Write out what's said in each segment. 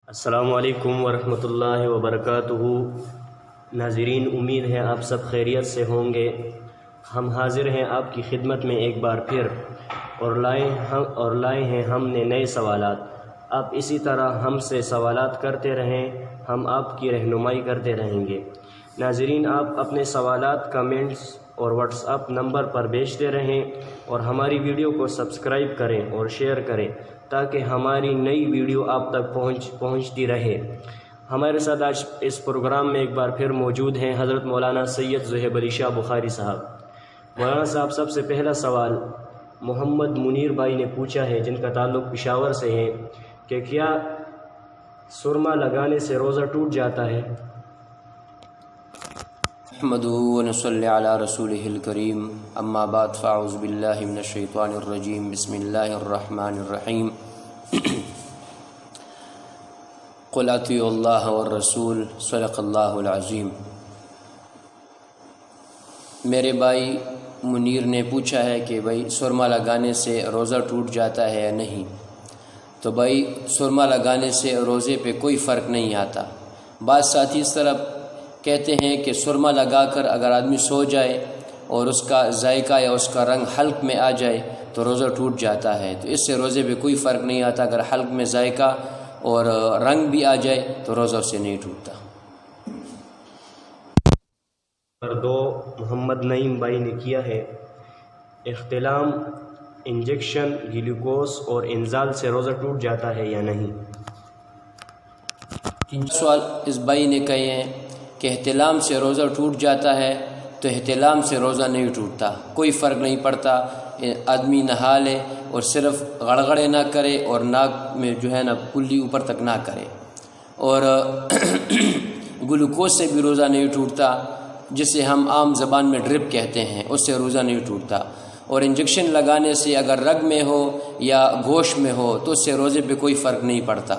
السلام علیکم ورحمۃ اللہ وبرکاتہ۔ ناظرین، امید ہے آپ سب خیریت سے ہوں گے۔ ہم حاضر ہیں آپ کی خدمت میں ایک بار پھر اور لائے ہیں ہم نے نئے سوالات۔ آپ اسی طرح ہم سے سوالات کرتے رہیں، ہم آپ کی رہنمائی کرتے رہیں گے۔ ناظرین، آپ اپنے سوالات کمنٹس اور واٹس ایپ نمبر پر بھیجتے رہیں اور ہماری ویڈیو کو سبسکرائب کریں اور شیئر کریں تاکہ ہماری نئی ویڈیو آپ تک پہنچتی رہے۔ ہمارے ساتھ آج اس پروگرام میں ایک بار پھر موجود ہیں حضرت مولانا سید زہیب علی شاہ بخاری صاحب۔ مولانا صاحب، سب سے پہلا سوال محمد منیر بھائی نے پوچھا ہے، جن کا تعلق پشاور سے ہے، کہ کیا سرما لگانے سے روزہ ٹوٹ جاتا ہے؟ نحمده ونصلي على رسوله الكريم، اما بعد فاعوذ بالله من الشيطان الرجيم، بسم الله الرحمن الرحيم۔ قل اطیعوا الله والرسول، صدق اللہ العظیم۔ میرے بھائی منیر نے پوچھا ہے کہ بھائی سرما لگانے سے روزہ ٹوٹ جاتا ہے یا نہیں؟ تو بھائی سرما لگانے سے روزے پہ کوئی فرق نہیں آتا۔ بعض ساتھی اس طرح کہتے ہیں کہ سرما لگا کر اگر آدمی سو جائے اور اس کا ذائقہ یا اس کا رنگ حلق میں آ جائے تو روزہ ٹوٹ جاتا ہے۔ تو اس سے روزے پہ کوئی فرق نہیں آتا۔ اگر حلق میں ذائقہ اور رنگ بھی آ جائے تو روزہ اس سے نہیں ٹوٹتا۔ نمبر 2 محمد نعیم بھائی نے کیا ہے، احتلام، انجیکشن، گلوکوز اور انزال سے روزہ ٹوٹ جاتا ہے یا نہیں؟ سوال اس بھائی نے کہے ہیں کہ احتلام سے روزہ ٹوٹ جاتا ہے، تو احتلام سے روزہ نہیں ٹوٹتا، کوئی فرق نہیں پڑتا۔ آدمی نہا لے اور صرف غڑغڑے نہ کرے اور ناک میں جو ہے نا کلی اوپر تک نہ کرے، اور گلوکوز سے بھی روزہ نہیں ٹوٹتا، جسے ہم عام زبان میں ڈرپ کہتے ہیں، اس سے روزہ نہیں ٹوٹتا۔ اور انجیکشن لگانے سے اگر رگ میں ہو یا گوشت میں ہو تو اس سے روزے پہ کوئی فرق نہیں پڑتا۔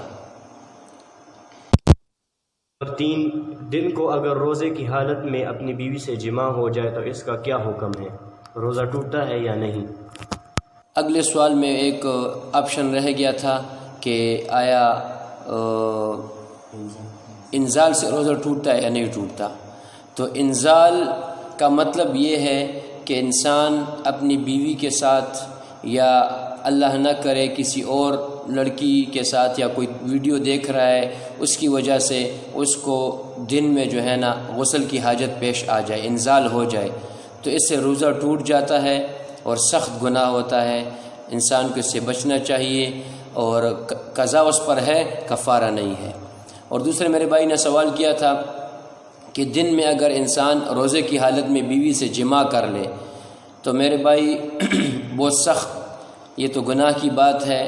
اور 3 دن کو اگر روزے کی حالت میں اپنی بیوی سے جماع ہو جائے تو اس کا کیا حکم ہے؟ روزہ ٹوٹتا ہے یا نہیں؟ اگلے سوال میں ایک آپشن رہ گیا تھا کہ آیا انزال سے روزہ ٹوٹتا ہے یا نہیں ٹوٹتا۔ تو انزال کا مطلب یہ ہے کہ انسان اپنی بیوی کے ساتھ یا اللہ نہ کرے کسی اور لڑکی کے ساتھ یا کوئی ویڈیو دیکھ رہا ہے، اس کی وجہ سے اس کو دن میں جو ہے نا غسل کی حاجت پیش آ جائے، انزال ہو جائے، تو اس سے روزہ ٹوٹ جاتا ہے اور سخت گناہ ہوتا ہے۔ انسان کو اس سے بچنا چاہیے، اور قضا اس پر ہے، کفارہ نہیں ہے۔ اور دوسرے میرے بھائی نے سوال کیا تھا کہ دن میں اگر انسان روزے کی حالت میں بیوی سے جماع کر لے تو میرے بھائی بہت سخت، یہ تو گناہ کی بات ہے۔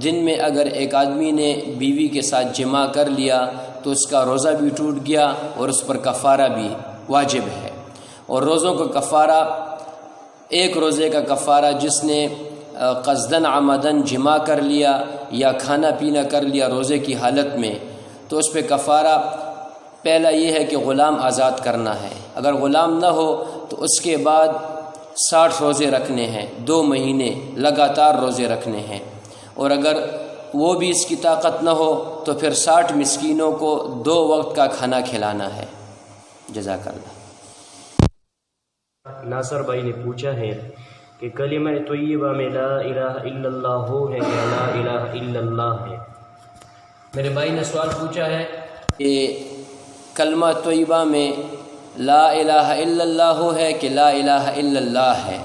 دن میں اگر ایک آدمی نے بیوی کے ساتھ جماع کر لیا تو اس کا روزہ بھی ٹوٹ گیا اور اس پر کفارہ بھی واجب ہے۔ اور روزوں کا کفارہ، ایک روزے کا کفارہ جس نے قصدن عمدن جماع کر لیا یا کھانا پینا کر لیا روزے کی حالت میں، تو اس پہ کفارہ پہلا یہ ہے کہ غلام آزاد کرنا ہے۔ اگر غلام نہ ہو تو اس کے بعد 60 روزے رکھنے ہیں، 2 مہینے لگاتار روزے رکھنے ہیں، اور اگر وہ بھی اس کی طاقت نہ ہو تو پھر 60 مسکینوں کو 2 وقت کا کھانا کھلانا ہے۔ جزاک اللہ۔ ناصر بھائی نے پوچھا ہے کہ کلمہ طیبہ میں لا الہ الا اللہ ہے یا لا الہ الا اللہ ہے؟ میرے بھائی نے سوال پوچھا ہے کہ کلمہ طیبہ میں لا الہ الا اللہ ہے کہ لا الہ الا اللہ ہے؟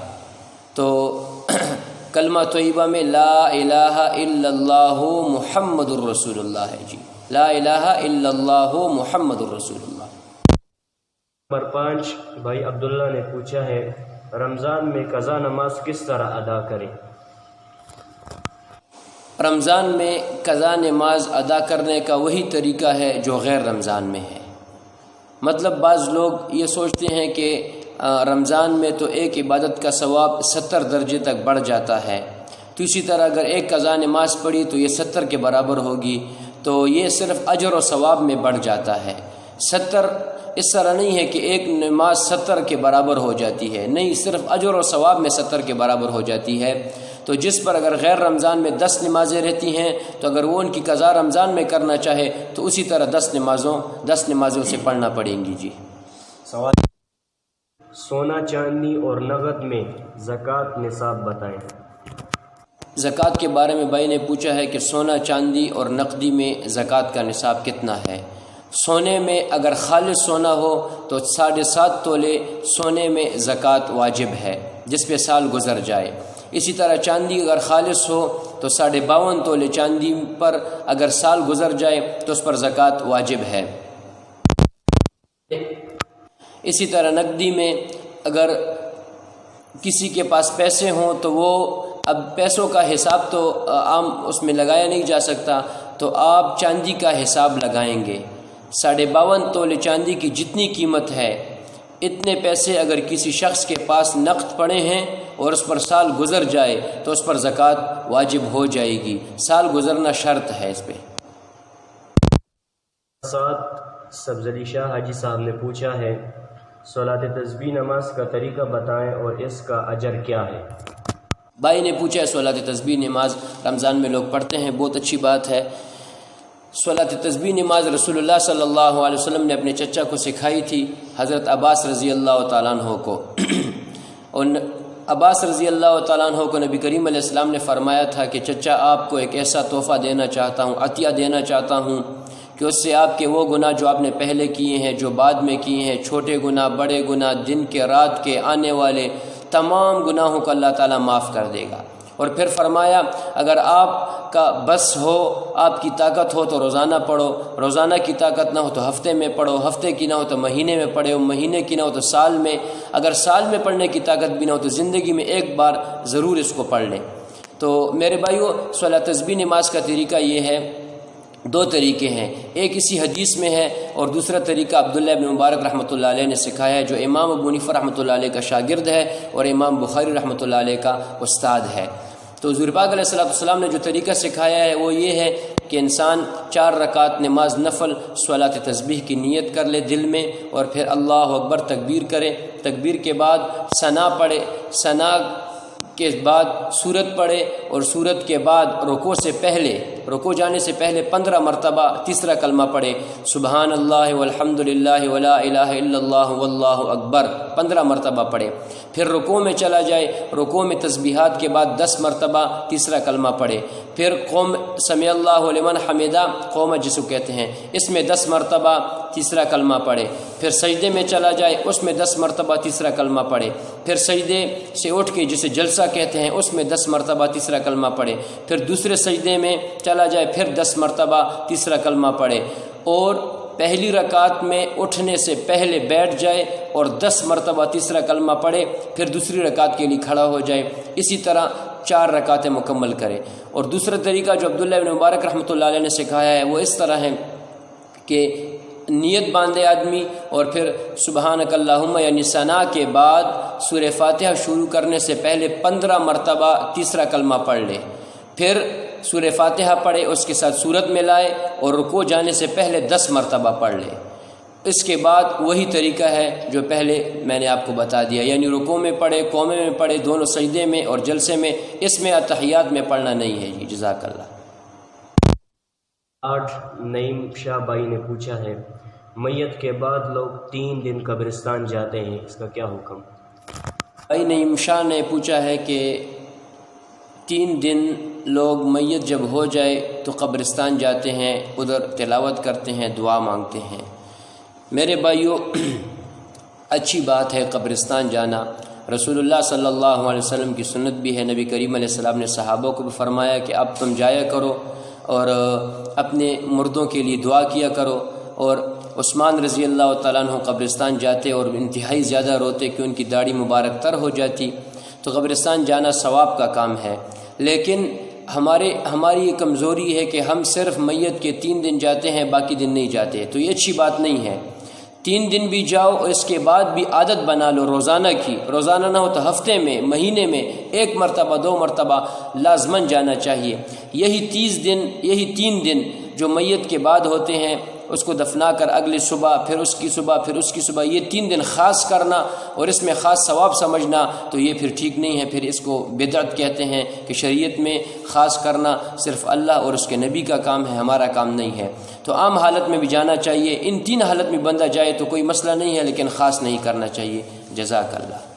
تو کلمہ طیبہ میں لا الہ الا اللہ محمد الرسول اللہ ہے جی، لا الہ الا اللہ محمد الرسول اللہ۔ نمبر 5 بھائی عبداللہ نے پوچھا ہے، رمضان میں قضا نماز کس طرح ادا کریں؟ رمضان میں قضا نماز ادا کرنے کا وہی طریقہ ہے جو غیر رمضان میں ہے۔ مطلب بعض لوگ یہ سوچتے ہیں کہ رمضان میں تو ایک عبادت کا ثواب 70 درجے تک بڑھ جاتا ہے، تو اسی طرح اگر ایک قضا نماز پڑھی تو یہ 70 کے برابر ہوگی، تو یہ صرف اجر و ثواب میں بڑھ جاتا ہے۔ 70 اس طرح نہیں ہے کہ ایک نماز 70 کے برابر ہو جاتی ہے، نہیں، صرف اجر و ثواب میں 70 کے برابر ہو جاتی ہے۔ تو جس پر اگر غیر رمضان میں 10 نمازیں رہتی ہیں تو اگر وہ ان کی قضا رمضان میں کرنا چاہے تو اسی طرح 10 نمازوں سے پڑھنا پڑیں گی۔ جی سوال، سونا چاندی اور نقد میں زکوٰۃ نصاب بتائیں۔ زکوٰۃ کے بارے میں بھائی نے پوچھا ہے کہ سونا چاندی اور نقدی میں زکوٰۃ کا نصاب کتنا ہے۔ سونے میں اگر خالص سونا ہو تو 7.5 تولے سونے میں زکوٰۃ واجب ہے جس پہ سال گزر جائے۔ اسی طرح چاندی اگر خالص ہو تو 52.5 تولے چاندی پر اگر سال گزر جائے تو اس پر زکوٰۃ واجب ہے۔ اسی طرح نقدی میں اگر کسی کے پاس پیسے ہوں تو وہ اب پیسوں کا حساب تو عام اس میں لگایا نہیں جا سکتا، تو آپ چاندی کا حساب لگائیں گے۔ 52.5 تولے چاندی کی جتنی قیمت ہے اتنے پیسے اگر کسی شخص کے پاس نقد پڑے ہیں اور اس پر سال گزر جائے تو اس پر زکوٰۃ واجب ہو جائے گی، سال گزرنا شرط ہے اس پہ۔ ساتھ سبز علی شاہ حاجی صاحب نے پوچھا ہے صلاۃ تسبیح نماز کا طریقہ بتائیں اور اس کا اجر کیا ہے۔ بھائی نے پوچھا ہے صلاۃ تسبیح نماز رمضان میں لوگ پڑھتے ہیں، بہت اچھی بات ہے۔ صلاۃ تسبیح نماز رسول اللہ صلی اللہ علیہ وسلم نے اپنے چچا کو سکھائی تھی، حضرت عباس رضی اللہ تعالیٰ عنہ کو، اور عباس رضی اللہ تعالیٰ عنہ کو نبی کریم علیہ السلام نے فرمایا تھا کہ چچا آپ کو ایک ایسا تحفہ دینا چاہتا ہوں، عطیہ دینا چاہتا ہوں کہ اس سے آپ کے وہ گناہ جو آپ نے پہلے کیے ہیں، جو بعد میں کیے ہیں، چھوٹے گناہ، بڑے گناہ، دن کے رات کے، آنے والے تمام گناہوں کو اللہ تعالیٰ معاف کر دے گا۔ اور پھر فرمایا اگر آپ کا بس ہو، آپ کی طاقت ہو تو روزانہ پڑھو، روزانہ کی طاقت نہ ہو تو ہفتے میں پڑھو، ہفتے کی نہ ہو تو مہینے میں پڑھو، مہینے کی نہ ہو تو سال میں، اگر سال میں پڑھنے کی طاقت بھی نہ ہو تو زندگی میں ایک بار ضرور اس کو پڑھ لیں۔ تو میرے بھائیو، صلاۃ تسبیح نماز کا طریقہ یہ ہے، 2 طریقے ہیں، ایک اسی حدیث میں ہے اور دوسرا طریقہ عبداللہ ابن مبارک رحمۃ اللہ علیہ نے سکھایا ہے، جو امام ابو حنیفہ رحمۃ اللہ علیہ کا شاگرد ہے اور امام بخاری رحمۃ اللہ علیہ کا استاد ہے۔ تو حضور پاک علیہ السلام نے جو طریقہ سکھایا ہے وہ یہ ہے کہ انسان 4 رکعت نماز نفل صلاۃ تسبیح کی نیت کر لے دل میں، اور پھر اللہ اکبر تکبیر کرے، تکبیر کے بعد ثنا پڑھے، ثنا کے بعد سورت پڑھے، اور سورت کے بعد رکوع جانے سے پہلے 15 مرتبہ تیسرا کلمہ پڑھے، سبحان اللہ والحمد للہ ولا الہ الا اللہ واللہ اکبر 15 مرتبہ پڑھے۔ پھر رکوع میں چلا جائے، رکوع میں تسبیحات کے بعد 10 مرتبہ تیسرا کلمہ پڑھے، پھر قوم سمع اللہ لمن حمدہ، قوم جس کو کہتے ہیں، اس میں 10 مرتبہ تیسرا کلمہ پڑھے، پھر سجدے میں چلا جائے، اس میں 10 مرتبہ تیسرا کلمہ پڑھے، پھر سجدے سے اٹھ کے جسے جلسہ کہتے ہیں اس میں 10 مرتبہ تیسرا کلمہ پڑھے، پھر دوسرے سجدے میں چلا جائے، پھر 10 مرتبہ تیسرا کلمہ پڑھے، اور پہلی رکعت میں اٹھنے سے پہلے بیٹھ جائے اور 10 مرتبہ تیسرا کلمہ پڑھے، پھر دوسری رکعت کے لیے کھڑا ہو جائے، اسی طرح 4 رکعتیں مکمل کرے۔ اور دوسرا طریقہ جو عبداللہ ابن مبارک رحمۃ اللہ علیہ نے سکھایا ہے وہ اس طرح ہے کہ نیت باندھے آدمی اور پھر سبحانک اللہم یعنی ثنا کے بعد سورہ فاتحہ شروع کرنے سے پہلے 15 مرتبہ تیسرا کلمہ پڑھ لے، پھر سورہ فاتحہ پڑھے، اس کے ساتھ سورت میں لائے اور رکوع جانے سے پہلے 10 مرتبہ پڑھ لے۔ اس کے بعد وہی طریقہ ہے جو پہلے میں نے آپ کو بتا دیا، یعنی رکوع میں پڑھے، قومے میں پڑھے، دونوں سجدے میں اور جلسے میں، اس میں اتحیات میں پڑھنا نہیں ہے۔ جی جزاک اللہ۔ 8 نعیم شاہ بھائی نے پوچھا ہے میت کے بعد لوگ 3 دن قبرستان جاتے ہیں، اس کا کیا حکم؟ بھائی نعیم شاہ نے پوچھا ہے کہ 3 دن لوگ میت جب ہو جائے تو قبرستان جاتے ہیں، ادھر تلاوت کرتے ہیں، دعا مانگتے ہیں۔ میرے بھائیوں، اچھی بات ہے قبرستان جانا، رسول اللہ صلی اللہ علیہ وسلم کی سنت بھی ہے، نبی کریم علیہ السلام نے صحابہ کو بھی فرمایا کہ اب تم جایا کرو اور اپنے مردوں کے لیے دعا کیا کرو، اور عثمان رضی اللہ تعالیٰ عنہ قبرستان جاتے اور انتہائی زیادہ روتے کہ ان کی داڑھی مبارک تر ہو جاتی۔ تو قبرستان جانا ثواب کا کام ہے، لیکن ہماری یہ کمزوری ہے کہ ہم صرف میت کے 3 دن جاتے ہیں، باقی دن نہیں جاتے، تو یہ اچھی بات نہیں ہے۔ 3 دن بھی جاؤ اور اس کے بعد بھی عادت بنا لو روزانہ کی، روزانہ نہ ہو تو ہفتے میں، مہینے میں 1 مرتبہ 2 مرتبہ لازماً جانا چاہیے۔ یہی 3 دن جو میت کے بعد ہوتے ہیں اس کو دفنا کر اگلی صبح پھر اس کی صبح پھر اس کی صبح یہ 3 دن خاص کرنا اور اس میں خاص ثواب سمجھنا تو یہ پھر ٹھیک نہیں ہے، پھر اس کو بدعت کہتے ہیں کہ شریعت میں خاص کرنا صرف اللہ اور اس کے نبی کا کام ہے، ہمارا کام نہیں ہے۔ تو عام حالت میں بھی جانا چاہیے، ان 3 حالت میں بندہ جائے تو کوئی مسئلہ نہیں ہے، لیکن خاص نہیں کرنا چاہیے۔ جزاک اللہ۔